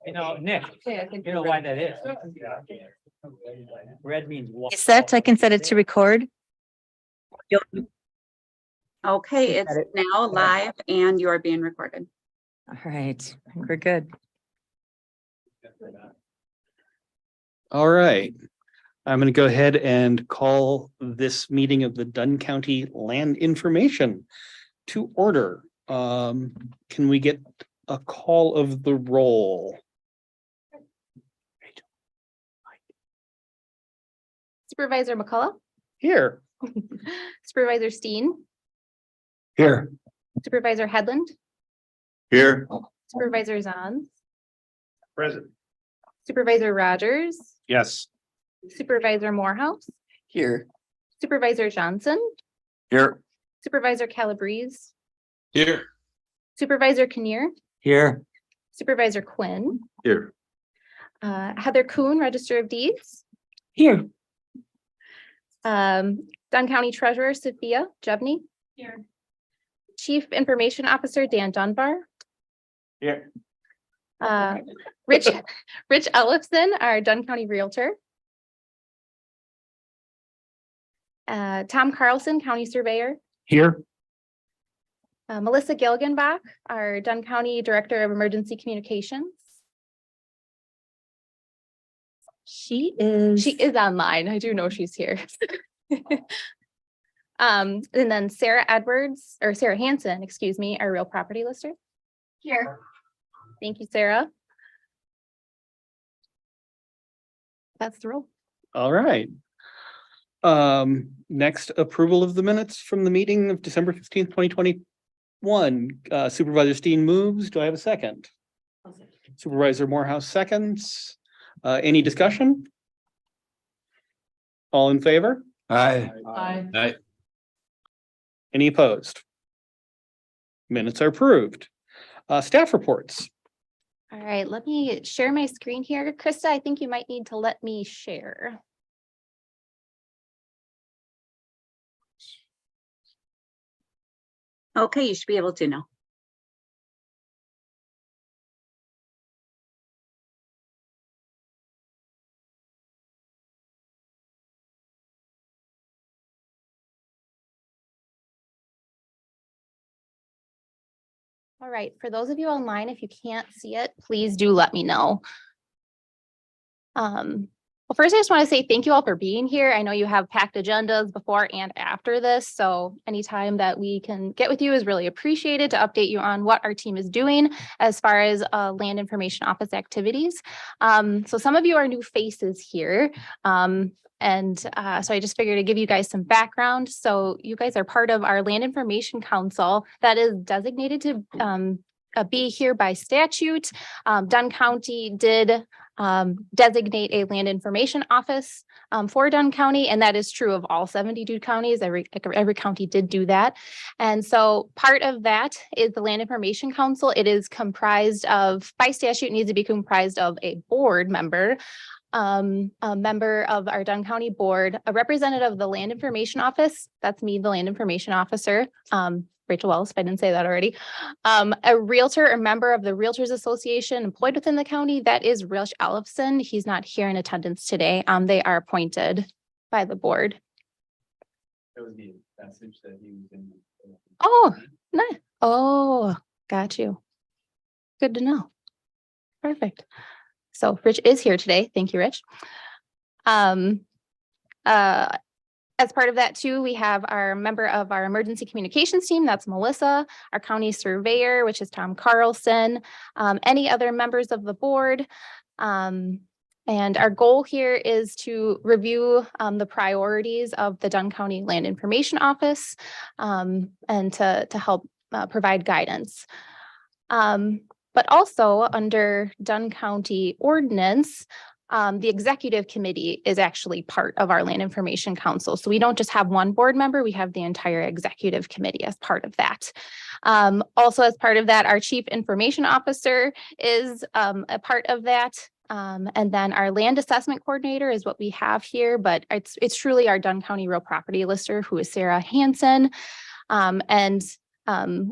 You know, Nick, you know why that is? Red means what? Set, I can set it to record. Okay, it's now live and you are being recorded. All right, we're good. All right. I'm going to go ahead and call this meeting of the Dunn County Land Information to order. Can we get a call of the roll? Supervisor McCullough, Here. Supervisor Steen, Here. Supervisor Headland, Here. Supervisor Zahns, Present. Supervisor Rogers, Yes. Supervisor Morehouse, Here. Supervisor Johnson, Here. Supervisor Calabrese, Here. Supervisor Kinnear, Here. Supervisor Quinn, Here. Heather Kuhn, Register of Deeds, Here. Dunn County Treasurer Sophia Jebney, here. Chief Information Officer Dan Dunbar, Here. Rich Ellison, our Dunn County Realtor. Tom Carlson, County Surveyor. Here. Melissa Gilgenbach, our Dunn County Director of Emergency Communications. She is online. I do know she's here. And then Sarah Hansen, excuse me, our real property lister. Here. Thank you, Sarah. That's the roll. All right. Next, approval of the minutes from the meeting of December 15th, 2021. Supervisor Steen moves. Do I have a second? Supervisor Morehouse seconds. Any discussion? All in favor? Aye. Aye. Any opposed? Minutes are approved. Staff reports. All right, let me share my screen here. Krista, I think you might need to let me share. Okay, you should be able to now. All right, for those of you online, if you can't see it, please do let me know. Well, first, I just want to say thank you all for being here. I know you have packed agendas before and after this, so anytime that we can get with you is really appreciated to update you on what our team is doing as far as land information office activities. So some of you are new faces here. So I just figured to give you guys some background. So you guys are part of our Land Information Council that is designated to be here by statute. Dunn County did designate a land information office for Dunn County, and that is true of all 72 counties. Every county did do that. And so part of that is the Land Information Council. It is comprised of, by statute, needs to be comprised of a board member, a member of our Dunn County board, a representative of the Land Information Office. That's me, the Land Information Officer. Rachel Wells, if I didn't say that already. A realtor or member of the Realtors Association employed within the county. That is Rich Ellison. He's not here in attendance today. They are appointed by the board. That was the message that he was in. Oh, nice. Oh, got you. Good to know. Perfect. So Rich is here today. Thank you, Rich. As part of that too, we have our member of our emergency communications team, that's Melissa, our county surveyor, which is Tom Carlson, any other members of the board. And our goal here is to review the priorities of the Dunn County Land Information Office and to help provide guidance. But also under Dunn County ordinance, the executive committee is actually part of our Land Information Council. So we don't just have one board member, we have the entire executive committee as part of that. Also as part of that, our chief information officer is a part of that. And then our land assessment coordinator is what we have here, but it's truly our Dunn County real property lister, who is Sarah Hansen.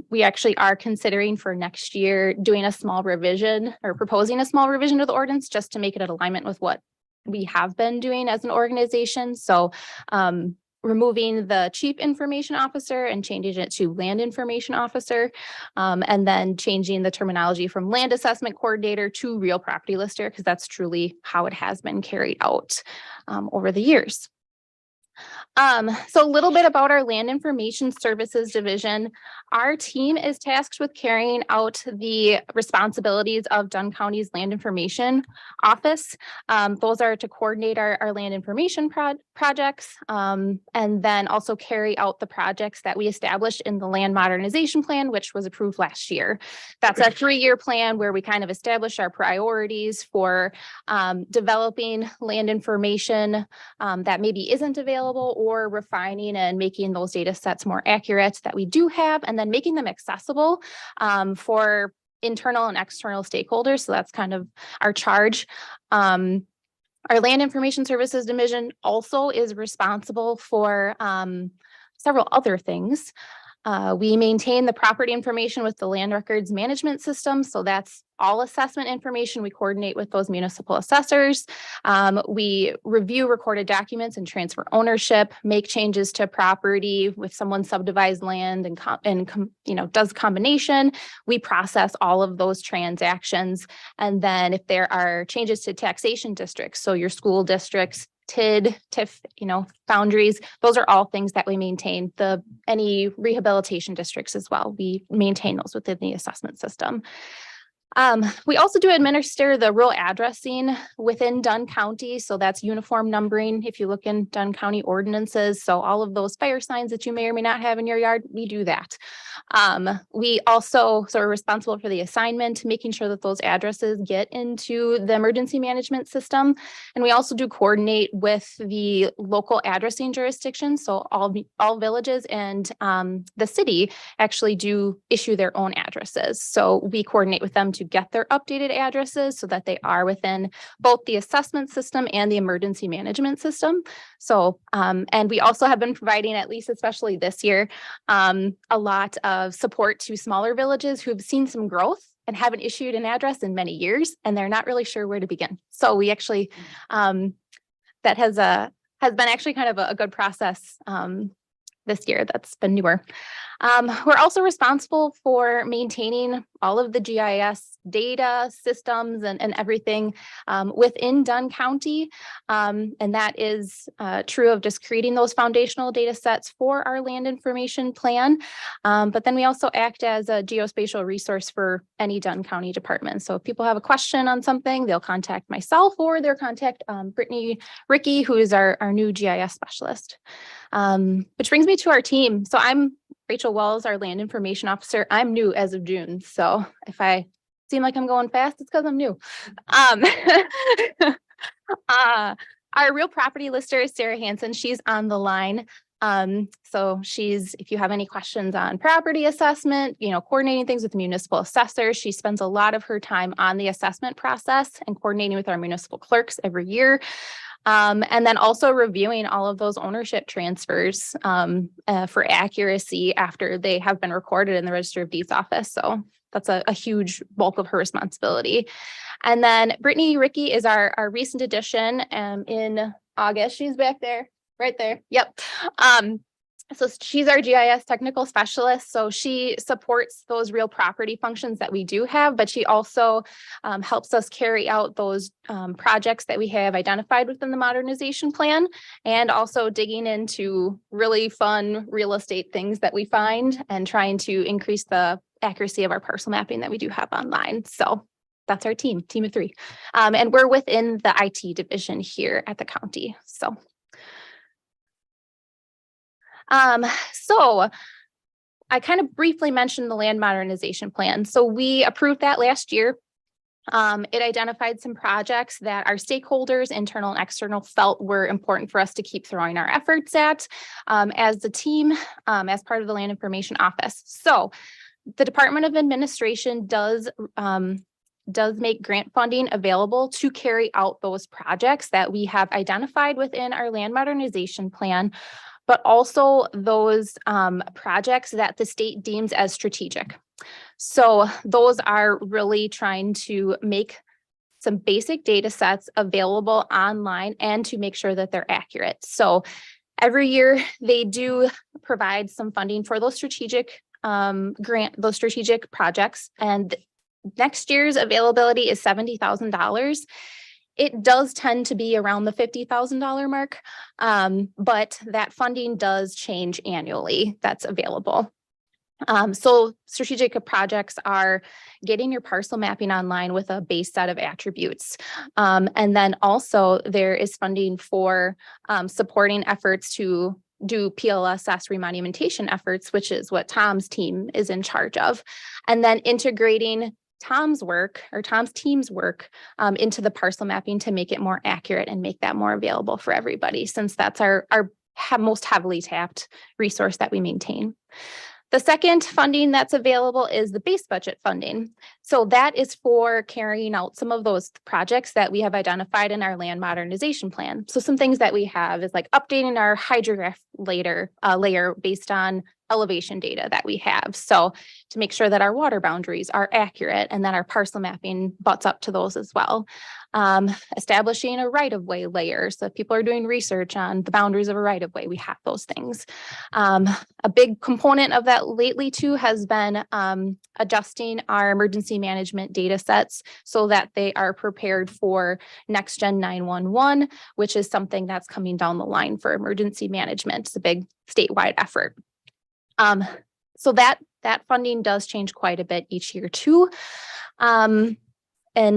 We actually are considering for next year doing a small revision or proposing a small revision of the ordinance just to make it in alignment with what we have been doing as an organization. So removing the chief information officer and changing it to land information officer, and then changing the terminology from land assessment coordinator to real property lister, because that's truly how it has been carried out over the years. So a little bit about our Land Information Services Division. Our team is tasked with carrying out the responsibilities of Dunn County's Land Information Office. Those are to coordinate our land information projects, and then also carry out the projects that we established in the Land Modernization Plan, which was approved last year. That's a 3-year plan where we kind of establish our priorities for developing land information that maybe isn't available, or refining and making those data sets more accurate that we do have, and then making them accessible for internal and external stakeholders. So that's kind of our charge. Our Land Information Services Division also is responsible for several other things. We maintain the property information with the land records management system. So that's all assessment information. We coordinate with those municipal assessors. We review recorded documents and transfer ownership, make changes to property with someone subdivided land and does combination. We process all of those transactions. And then if there are changes to taxation districts, so your school districts, TID, TIF, boundaries, those are all things that we maintain. Any rehabilitation districts as well, we maintain those within the assessment system. We also do administer the rural addressing within Dunn County. So that's uniform numbering. If you look in Dunn County ordinances, so all of those fire signs that you may or may not have in your yard, we do that. We also are responsible for the assignment, making sure that those addresses get into the emergency management system. And we also do coordinate with the local addressing jurisdictions. So all villages and the city actually do issue their own addresses. So we coordinate with them to get their updated addresses so that they are within both the assessment system and the emergency management system. So, and we also have been providing, at least especially this year, a lot of support to smaller villages who have seen some growth and haven't issued an address in many years, and they're not really sure where to begin. So we actually, that has been actually kind of a good process this year. That's been newer. We're also responsible for maintaining all of the GIS data systems and everything within Dunn County. And that is true of just creating those foundational data sets for our land information plan. But then we also act as a geospatial resource for any Dunn County department. So if people have a question on something, they'll contact myself, or they'll contact Brittany Ricky, who is our new GIS specialist. Which brings me to our team. So I'm Rachel Wells, our land information officer. I'm new as of June. So if I seem like I'm going fast, it's because I'm new. Our real property lister is Sarah Hansen. She's on the line. So if you have any questions on property assessment, coordinating things with municipal assessors, she spends a lot of her time on the assessment process and coordinating with our municipal clerks every year. And then also reviewing all of those ownership transfers for accuracy after they have been recorded in the Register of Deeds office. So that's a huge bulk of her responsibility. And then Brittany Ricky is our recent addition in August. She's back there, right there. Yep. So she's our GIS technical specialist. So she supports those real property functions that we do have, but she also helps us carry out those projects that we have identified within the modernization plan, and also digging into really fun real estate things that we find and trying to increase the accuracy of our parcel mapping that we do have online. So that's our team of 3. And we're within the IT division here at the county. So I kind of briefly mentioned the land modernization plan. So we approved that last year. It identified some projects that our stakeholders, internal and external, felt were important for us to keep throwing our efforts at as a team, as part of the Land Information Office. So the Department of Administration does make grant funding available to carry out those projects that we have identified within our land modernization plan. but also those projects that the state deems as strategic. So those are really trying to make some basic data sets available online and to make sure that they're accurate. So every year they do provide some funding for those strategic those strategic projects, and next year's availability is $70,000. It does tend to be around the $50,000 mark, but that funding does change annually that's available. So strategic projects are getting your parcel mapping online with a base set of attributes. And then also there is funding for supporting efforts to do PLSS remonumentation efforts, which is what Tom's team is in charge of. And then integrating Tom's team's work into the parcel mapping to make it more accurate and make that more available for everybody, since that's our most heavily tapped resource that we maintain. The second funding that's available is the base budget funding. So that is for carrying out some of those projects that we have identified in our land modernization plan. So some things that we have is like updating our hydrograph layer based on elevation data that we have. So to make sure that our water boundaries are accurate and that our parcel mapping butts up to those as well. Establishing a right-of-way layer. So if people are doing research on the boundaries of a right-of-way, we have those things. A big component of that lately too has been adjusting our emergency management data sets so that they are prepared for next gen 911, which is something that's coming down the line for emergency management. It's a big statewide effort. So that funding does change quite a bit each year too. And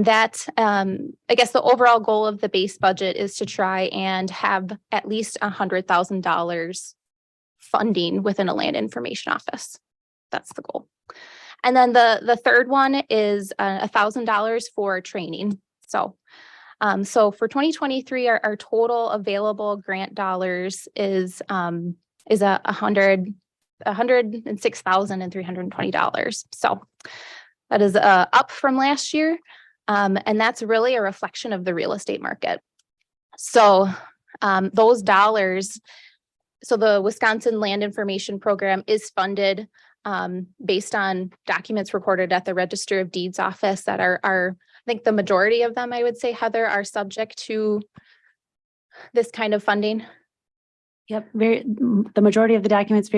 that, I guess the overall goal of the base budget is to try and have at least $100,000 funding within a land information office. That's the goal. And then the third one is $1,000 for training. So for 2023, our total available grant dollars is $106,320. So that is up from last year. And that's really a reflection of the real estate market. So those dollars, so the Wisconsin Land Information Program is funded based on documents recorded at the Register of Deeds office that are I think the majority of them, I would say, Heather, are subject to this kind of funding. Yep, the majority of the documents,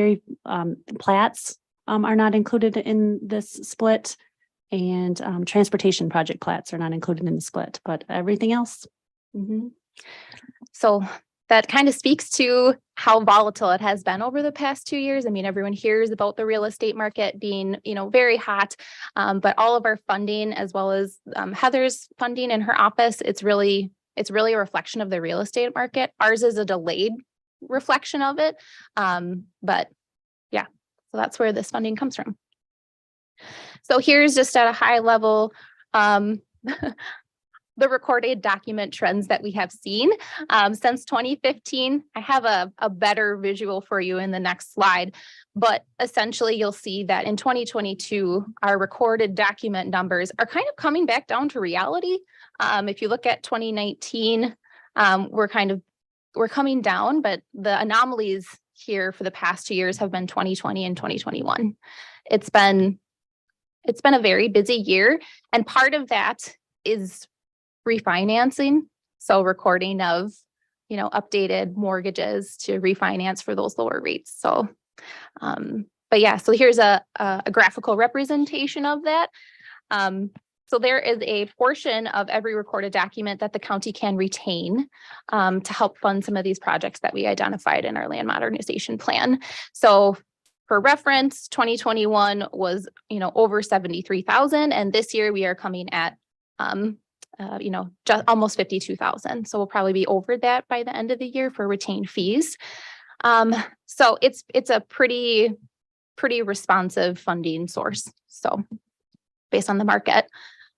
plats are not included in this split, and transportation project plats are not included in the split, but everything else. Mm-hmm. So that kind of speaks to how volatile it has been over the past 2 years. I mean, everyone hears about the real estate market being, very hot, but all of our funding, as well as Heather's funding in her office, it's really a reflection of the real estate market. Ours is a delayed reflection of it. But yeah, so that's where this funding comes from. So here's just at a high level, the recorded document trends that we have seen since 2015. I have a better visual for you in the next slide, but essentially you'll see that in 2022, our recorded document numbers are kind of coming back down to reality. If you look at 2019, we're coming down, but the anomalies here for the past 2 years have been 2020 and 2021. It's been a very busy year, and part of that is refinancing. So recording of, updated mortgages to refinance for those lower rates. So, but yeah, so here's a graphical representation of that. So there is a portion of every recorded document that the county can retain to help fund some of these projects that we identified in our land modernization plan. So for reference, 2021 was, over 73,000, and this year we are coming at, just almost 52,000. So we'll probably be over that by the end of the year for retained fees. So it's a pretty responsive funding source. So based on the market.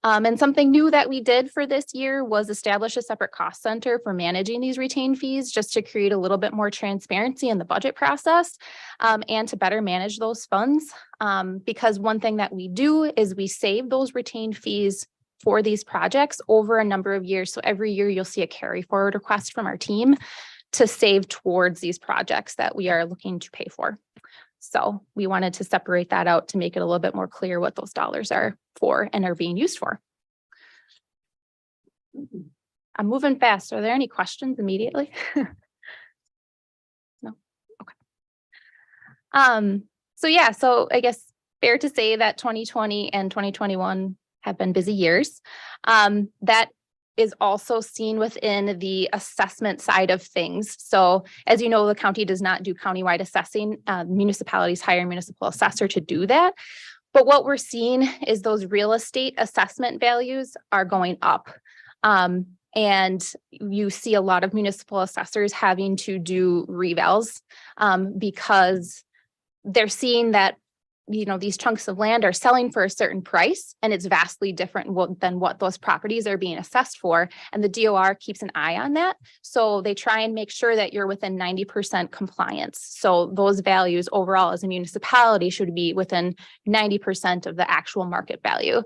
And something new that we did for this year was establish a separate cost center for managing these retained fees, just to create a little bit more transparency in the budget process and to better manage those funds. Because one thing that we do is we save those retained fees for these projects over a number of years. So every year you'll see a carry forward request from our team to save towards these projects that we are looking to pay for. So we wanted to separate that out to make it a little bit more clear what those dollars are for and are being used for. I'm moving fast. Are there any questions immediately? No. Okay. So yeah, so I guess fair to say that 2020 and 2021 have been busy years. That is also seen within the assessment side of things. So as you know, the county does not do countywide assessing. Municipalities hire a municipal assessor to do that. But what we're seeing is those real estate assessment values are going up. And you see a lot of municipal assessors having to do revals because they're seeing that, you know, these chunks of land are selling for a certain price and it's vastly different than what those properties are being assessed for. And the DOR keeps an eye on that. So they try and make sure that you're within 90% compliance. So those values overall as a municipality should be within 90% of the actual market value.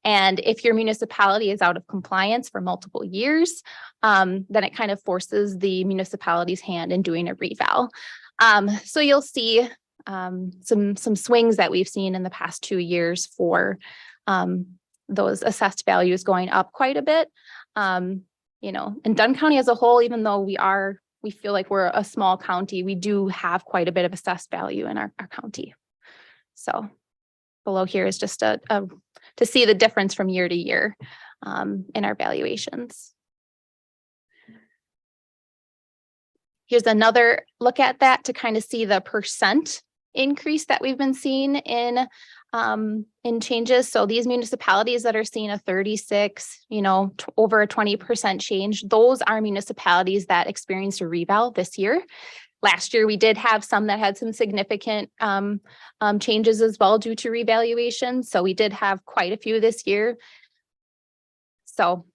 And if your municipality is out of compliance for multiple years, then it kind of forces the municipality's hand in doing a reval. So you'll see some swings that we've seen in the past 2 years for those assessed values going up quite a bit. You know, in Dunn County as a whole, even though we feel like we're a small county, we do have quite a bit of assessed value in our county. So below here is just to see the difference from year to year in our valuations. Here's another look at that to kind of see the percent increase that we've been seeing in changes. So these municipalities that are seeing a 36, you know, over a 20% change, those are municipalities that experienced a reval this year. Last year, we did have some that had some significant changes as well due to revaluation. So we did have quite a few this year. So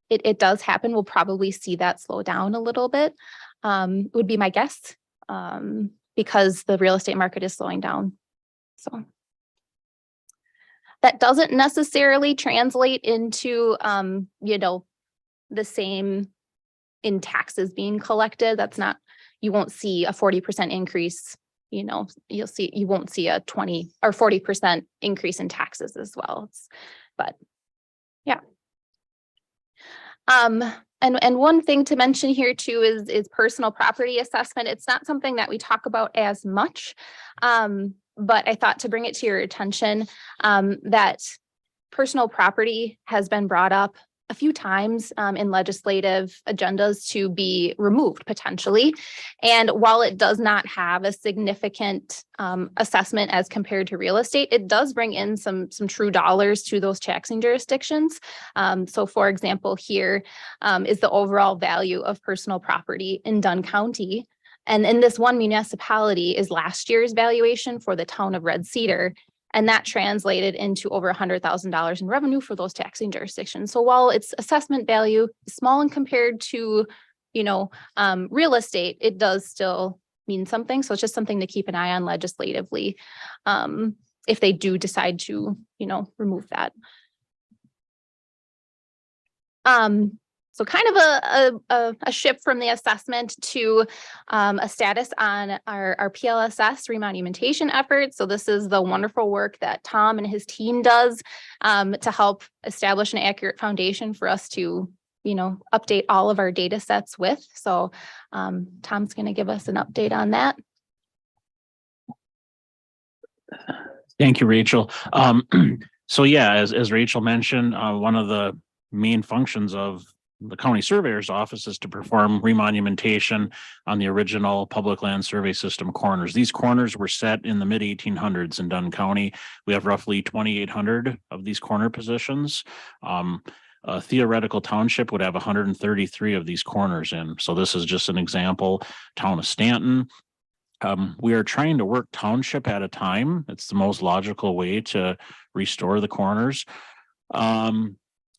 it does happen. We'll probably see that slow down a little bit, would be my guess, because the real estate market is slowing down. So that doesn't necessarily translate into, you know, the same in taxes being collected. That's not, you won't see a 40% increase, you know, you won't see a 20 or 40% increase in taxes as well. But yeah. And one thing to mention here too is personal property assessment. It's not something that we talk about as much, but I thought to bring it to your attention that personal property has been brought up a few times in legislative agendas to be removed potentially. And while it does not have a significant assessment as compared to real estate, it does bring in some true dollars to those taxing jurisdictions. So for example, here is the overall value of personal property in Dunn County. And in this one municipality is last year's valuation for the town of Red Cedar. And that translated into over $100,000 in revenue for those taxing jurisdictions. So while its assessment value is small and compared to, you know, real estate, it does still mean something. So it's just something to keep an eye on legislatively if they do decide to, you know, remove that. So kind of a shift from the assessment to a status on our PLSS remonumentation efforts. So this is the wonderful work that Tom and his team does to help establish an accurate foundation for us to, you know, update all of our data sets with. So Tom's going to give us an update on that. Thank you, Rachel. So yeah, as Rachel mentioned, one of the main functions of the county surveyor's office is to perform remonumentation on the original public land survey system corners. These corners were set in the mid 1800s in Dunn County. We have roughly 2,800 of these corner positions. A theoretical township would have 133 of these corners in. So this is just an example. Town of Stanton. We are trying to work township at a time. It's the most logical way to restore the corners.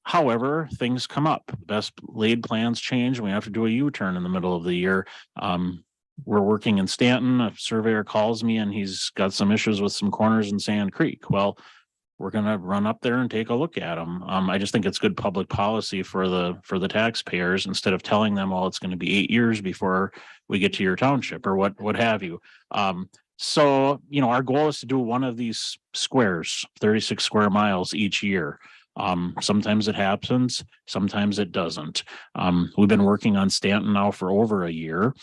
However, things come up. Best laid plans change. And we have to do a U-turn in the middle of the year. We're working in Stanton. A surveyor calls me and he's got some issues with some corners in Sand Creek. Well, we're gonna run up there and take a look at them. I just think it's good public policy for the taxpayers, instead of telling them, well, it's gonna be 8 years before we get to your township or what have you. So, our goal is to do one of these squares, 36 square miles each year. Sometimes it happens, sometimes it doesn't. We've been working on Stanton now for over a year.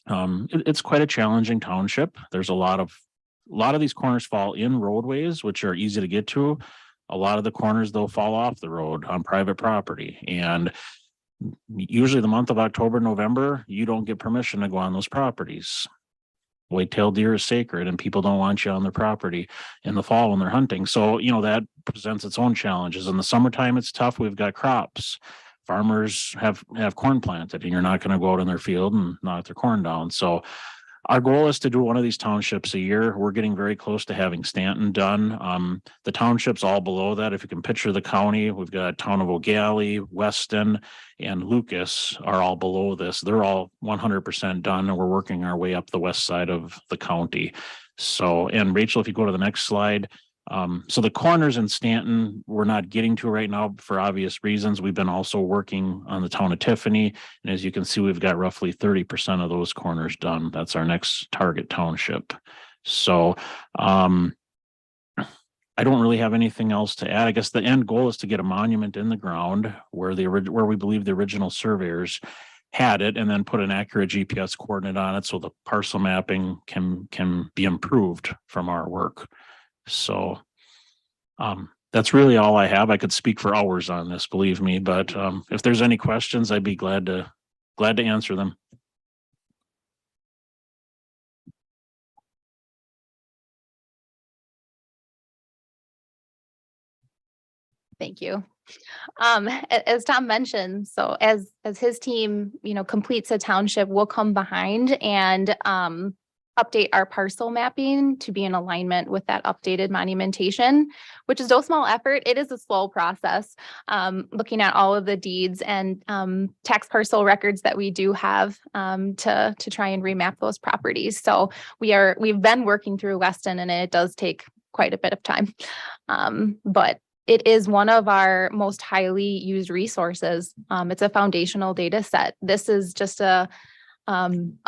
It's quite a challenging township. There's a lot of these corners fall in roadways, which are easy to get to. A lot of the corners, they'll fall off the road on private property. And usually the month of October, November, you don't get permission to go on those properties. White-tailed deer is sacred, and people don't want you on their property in the fall when they're hunting. So, that presents its own challenges. In the summertime, it's tough. We've got crops. Farmers have corn planted, and you're not going to go out in their field and knock their corn down. So our goal is to do one of these townships a year. We're getting very close to having Stanton done. The townships all below that, if you can picture the county, we've got town of O'Galley, Weston, and Lucas are all below this. They're all 100% done, and we're working our way up the west side of the county. So, and Rachel, if you go to the next slide. So the corners in Stanton, we're not getting to right now for obvious reasons. We've been also working on the town of Tiffany. And as you can see, we've got roughly 30% of those corners done. That's our next target township. So, I don't really have anything else to add. I guess the end goal is to get a monument in the ground where we believe the original surveyors had it, and then put an accurate GPS coordinate on it so the parcel mapping can be improved from our work. So that's really all I have. I could speak for hours on this, believe me, but if there's any questions, I'd be glad to answer them. Thank you. As Tom mentioned, so as his team, completes a township, we'll come behind and update our parcel mapping to be in alignment with that updated monumentation, which is no small effort. It is a slow process, looking at all of the deeds and tax parcel records that we do have to try and remap those properties. So we've been working through Weston, and it does take quite a bit of time, but it is one of our most highly used resources. It's a foundational data set. This is just a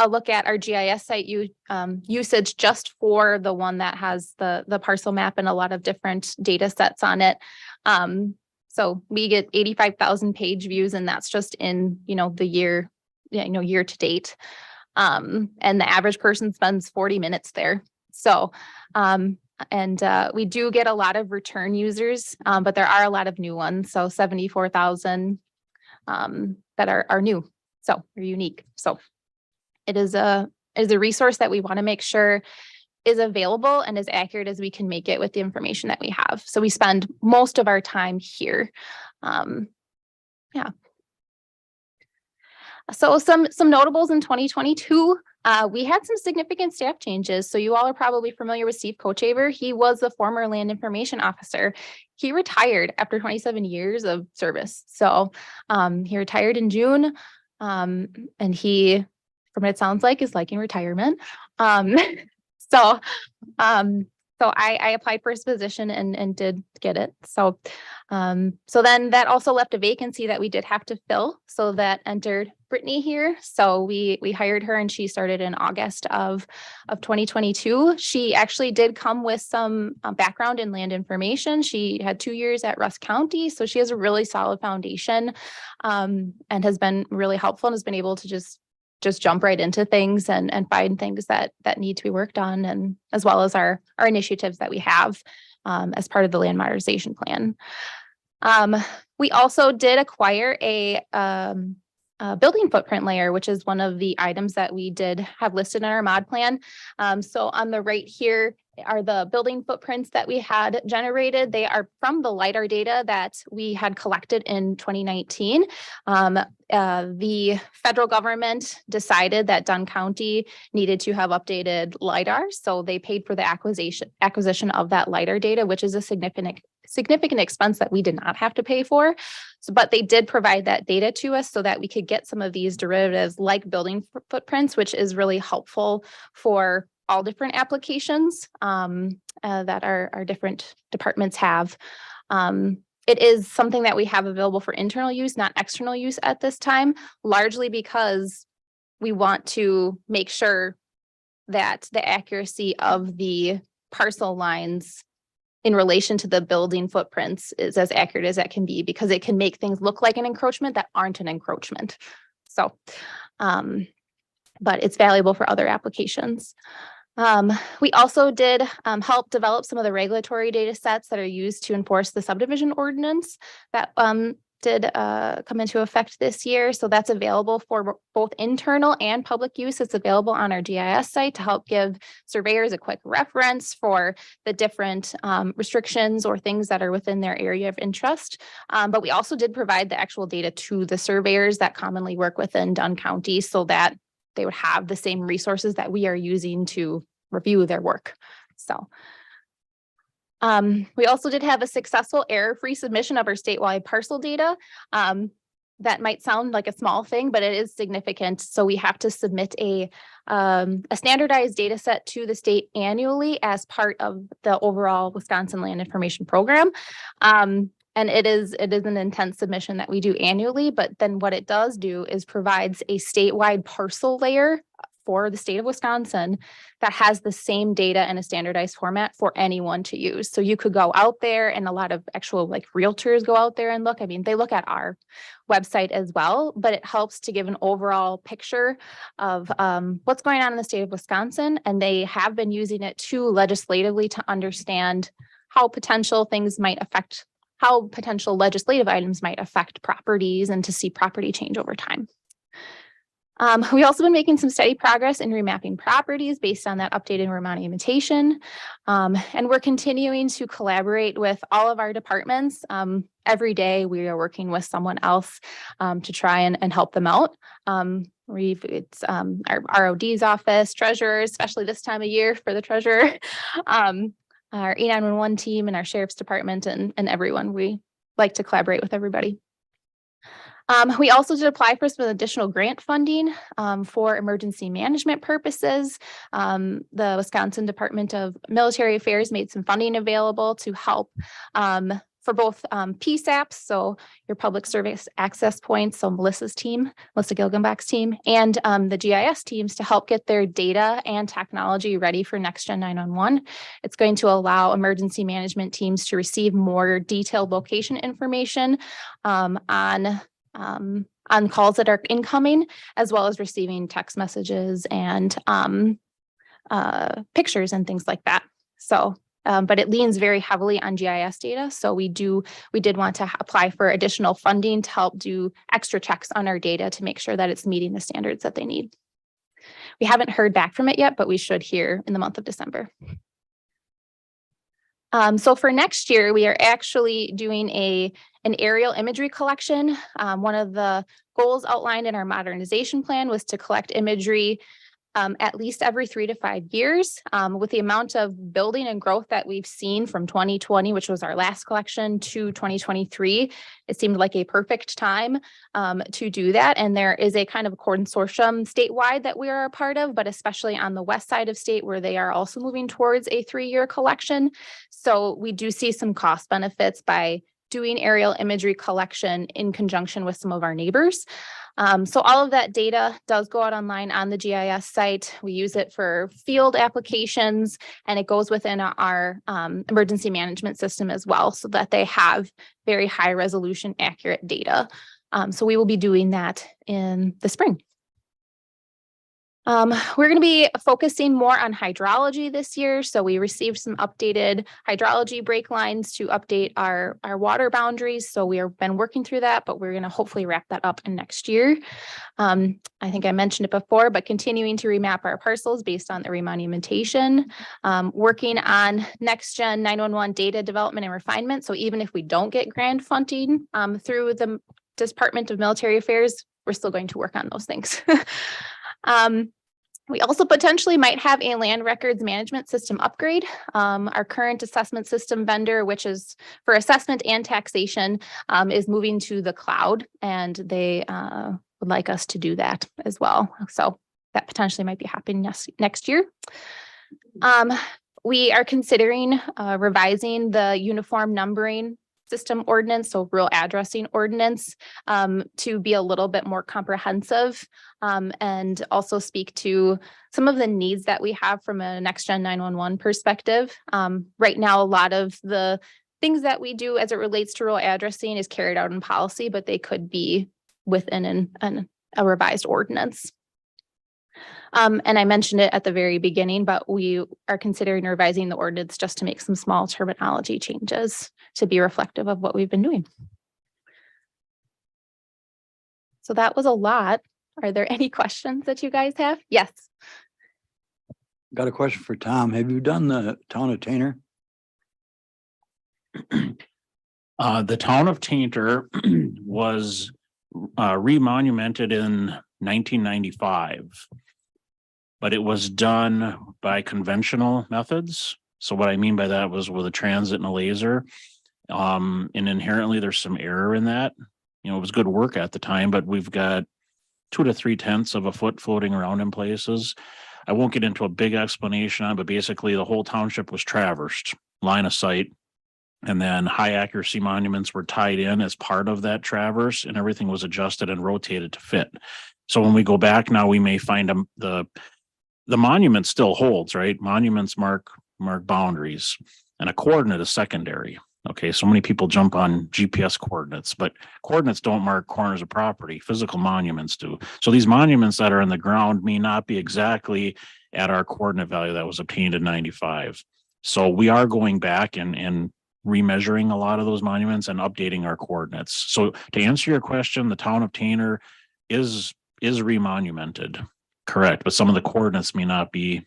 look at our GIS site usage just for the one that has the parcel map and a lot of different data sets on it. So we get 85,000 page views, and that's just in, the year, year to date. And the average person spends 40 minutes there. So, we do get a lot of return users, but there are a lot of new ones. So 74,000 that are new. So they're unique. So it is a resource that we want to make sure is available and as accurate as we can make it with the information that we have. So we spend most of our time here. Yeah. So some notables in 2022, we had some significant staff changes. So you all are probably familiar with Steve Kochaver. He was the former land information officer. He retired after 27 years of service. So he retired in June, and he, from what it sounds like, is liking retirement. So I applied for his position and did get it. So then that also left a vacancy that we did have to fill. So that entered Brittany here. So we hired her, and she started in August of 2022. She actually did come with some background in land information. She had 2 years at Rusk County. So she has a really solid foundation, and has been really helpful and has been able to just jump right into things and find things that need to be worked on, and as well as our initiatives that we have as part of the land modernization plan. We also did acquire a building footprint layer, which is one of the items that we did have listed in our mod plan. So on the right here are the building footprints that we had generated. They are from the LiDAR data that we had collected in 2019. The federal government decided that Dunn County needed to have updated LiDAR. So they paid for the acquisition of that LiDAR data, which is a significant expense that we did not have to pay for. So, but they did provide that data to us so that we could get some of these derivatives like building footprints, which is really helpful for all different applications that our different departments have. It is something that we have available for internal use, not external use at this time, largely because we want to make sure that the accuracy of the parcel lines in relation to the building footprints is as accurate as that can be, because it can make things look like an encroachment that aren't an encroachment. So, but it's valuable for other applications. We also did help develop some of the regulatory data sets that are used to enforce the subdivision ordinance that did come into effect this year. So that's available for both internal and public use. It's available on our GIS site to help give surveyors a quick reference for the different restrictions or things that are within their area of interest. But we also did provide the actual data to the surveyors that commonly work within Dunn County so that they would have the same resources that we are using to review their work. So we also did have a successful error-free submission of our statewide parcel data. That might sound like a small thing, but it is significant. So we have to submit a standardized data set to the state annually as part of the overall Wisconsin Land Information Program. And it is an intense submission that we do annually, but then what it does do is provides a statewide parcel layer for the state of Wisconsin that has the same data in a standardized format for anyone to use. So you could go out there, and a lot of actual like realtors go out there and look. I mean, they look at our website as well, but it helps to give an overall picture of what's going on in the state of Wisconsin. And they have been using it too legislatively to understand how potential things might affect, how potential legislative items might affect properties, and to see property change over time. We also been making some steady progress in remapping properties based on that updated remonumentation. And we're continuing to collaborate with all of our departments. Every day we are working with someone else to try and help them out. It's our ROD's office, treasurer, especially this time of year for the treasurer, our E911 team and our sheriff's department and everyone. We like to collaborate with everybody. We also did apply for some additional grant funding for emergency management purposes. The Wisconsin Department of Military Affairs made some funding available to help for both PSAPs, so your public service access points, so Melissa Gilgenbach's team, and the GIS teams to help get their data and technology ready for Next Gen 911. It's going to allow emergency management teams to receive more detailed location information on calls that are incoming, as well as receiving text messages and pictures and things like that. So, but it leans very heavily on GIS data. So we did want to apply for additional funding to help do extra checks on our data to make sure that it's meeting the standards that they need. We haven't heard back from it yet, but we should hear in the month of December. So for next year, we are actually doing an aerial imagery collection. One of the goals outlined in our modernization plan was to collect imagery at least every 3 to 5 years. With the amount of building and growth that we've seen from 2020, which was our last collection, to 2023, it seemed like a perfect time to do that. And there is a kind of a consortium statewide that we are a part of, but especially on the west side of state where they are also moving towards a 3-year collection. So we do see some cost benefits by doing aerial imagery collection in conjunction with some of our neighbors. So all of that data does go out online on the GIS site. We use it for field applications, and it goes within our emergency management system as well, so that they have very high resolution, accurate data. So we will be doing that in the spring. We're going to be focusing more on hydrology this year. So we received some updated hydrology break lines to update our water boundaries. So we have been working through that, but we're going to hopefully wrap that up in next year. I think I mentioned it before, but continuing to remap our parcels based on the remonumentation, working on Next Gen 911 data development and refinement. So even if we don't get grant funding through the Department of Military Affairs, we're still going to work on those things. We also potentially might have a land records management system upgrade. Our current assessment system vendor, which is for assessment and taxation, is moving to the cloud, and they would like us to do that as well. So that potentially might be happening next year. We are considering revising the uniform numbering system ordinance, so rural addressing ordinance, to be a little bit more comprehensive, and also speak to some of the needs that we have from a next gen 911 perspective. Right now, a lot of the things that we do as it relates to rural addressing is carried out in policy, but they could be within a revised ordinance. And I mentioned it at the very beginning, but we are considering revising the ordinance just to make some small terminology changes to be reflective of what we've been doing. So that was a lot. Are there any questions that you guys have? Yes. Got a question for Tom. Have you done the town of Tanner? The town of Tainter was remonumented in 1995. But it was done by conventional methods. So what I mean by that was with a transit and a laser. And inherently there's some error in that. You know, it was good work at the time, but we've got 2 to 3/10 of a foot floating around in places. I won't get into a big explanation on, but basically the whole township was traversed, line of sight. And then high accuracy monuments were tied in as part of that traverse, and everything was adjusted and rotated to fit. So when we go back now, we may find the monument still holds, right? Monuments mark boundaries, and a coordinate is secondary. Okay, so many people jump on GPS coordinates, but coordinates don't mark corners of property. Physical monuments do. So these monuments that are in the ground may not be exactly at our coordinate value that was obtained in 95. So we are going back and remeasuring a lot of those monuments and updating our coordinates. So to answer your question, the town of Tanner is remonumented. Correct, but some of the coordinates may not be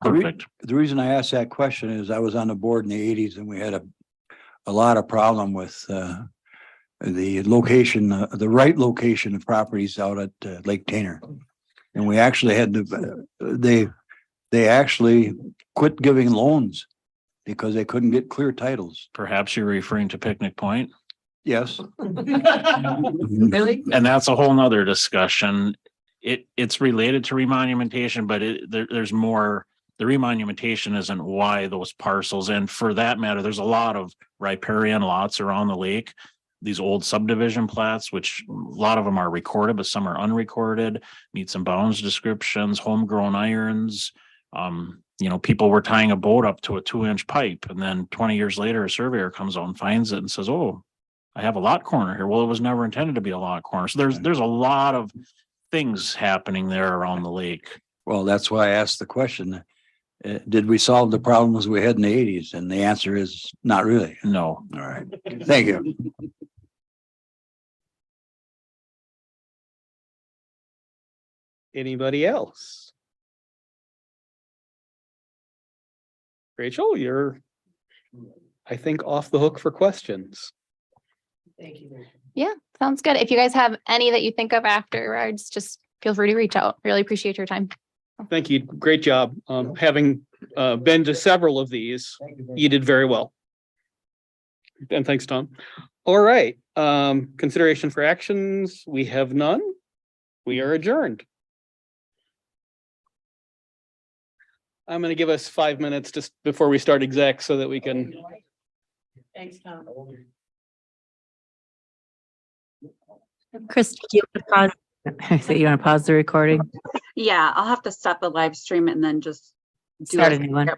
perfect. The reason I asked that question is I was on the board in the 80s and we had a lot of problem with the location, the right location of properties out at Lake Tanner. And we actually had to, they actually quit giving loans because they couldn't get clear titles. Perhaps you're referring to Picnic Point. Yes. Really? And that's a whole nother discussion. It's related to remonumentation, but there's more. The remonumentation isn't why those parcels, and for that matter, there's a lot of riparian lots around the lake. These old subdivision plats, which a lot of them are recorded, but some are unrecorded, meets and bounds descriptions, homegrown irons. You know, people were tying a boat up to a 2-inch pipe, and then 20 years later, a surveyor comes out and finds it and says, "Oh, I have a lot corner here." Well, it was never intended to be a lot corner. So there's a lot of things happening there around the lake. Well, that's why I asked the question. Did we solve the problems we had in the 80s? And the answer is not really. No. All right. Thank you. Anybody else? Rachel, you're, I think, off the hook for questions. Thank you. Yeah, sounds good. If you guys have any that you think of afterwards, just feel free to reach out. Really appreciate your time. Thank you. Great job. Having been to several of these, you did very well. And thanks, Tom. All right. Consideration for actions. We have none. We are adjourned. I'm going to give us 5 minutes just before we start exec so that we can. Thanks, Tom. Chris, do you want to pause? So you want to pause the recording? Yeah, I'll have to stop the live stream and then just do Start a a new one.